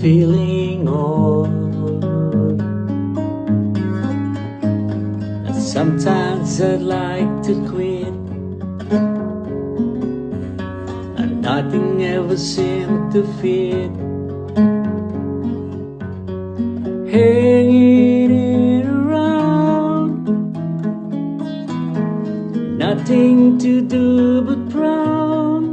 feeling old. Sometimes I'd like to quit, and nothing ever seemed to fit. Hanging around, nothing to do but frown.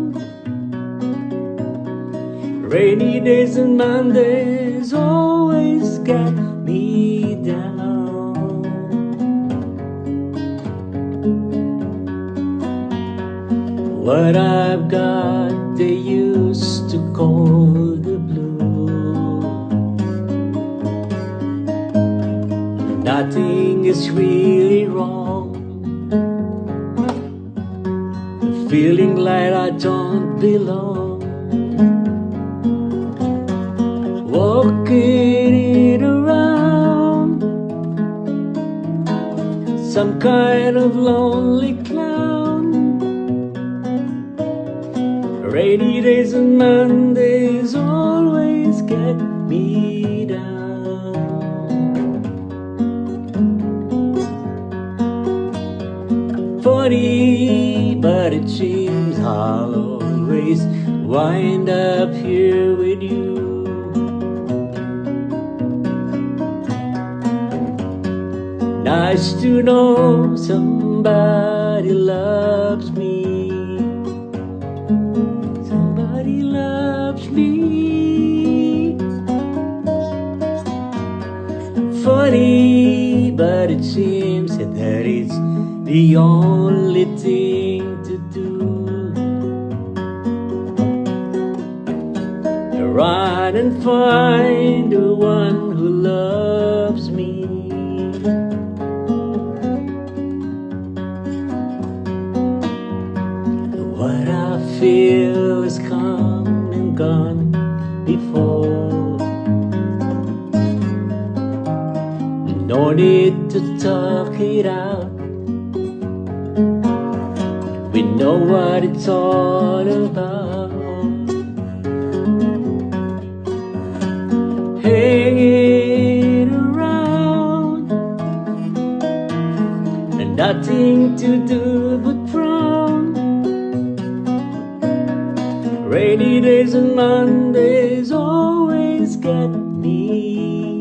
Rainy days and Mondays always got me down. What I've got they used to call the blue. Nothing is really wrong. Feeling like I don't belong. Walking it around, some kind of lonely clown. Rainy days and Mondays always get me down. Funny, but it seems I'll always wind up here with you. Nice to know somebody loves me. Somebody loves me. Funny, but it seems that it's the only thing to do. Run and find the one who loves me. What I feel is come and gone before. No need to talk it out. We know what it's all about. Hanging around, and nothing to do but frown. Rainy days and Mondays always get me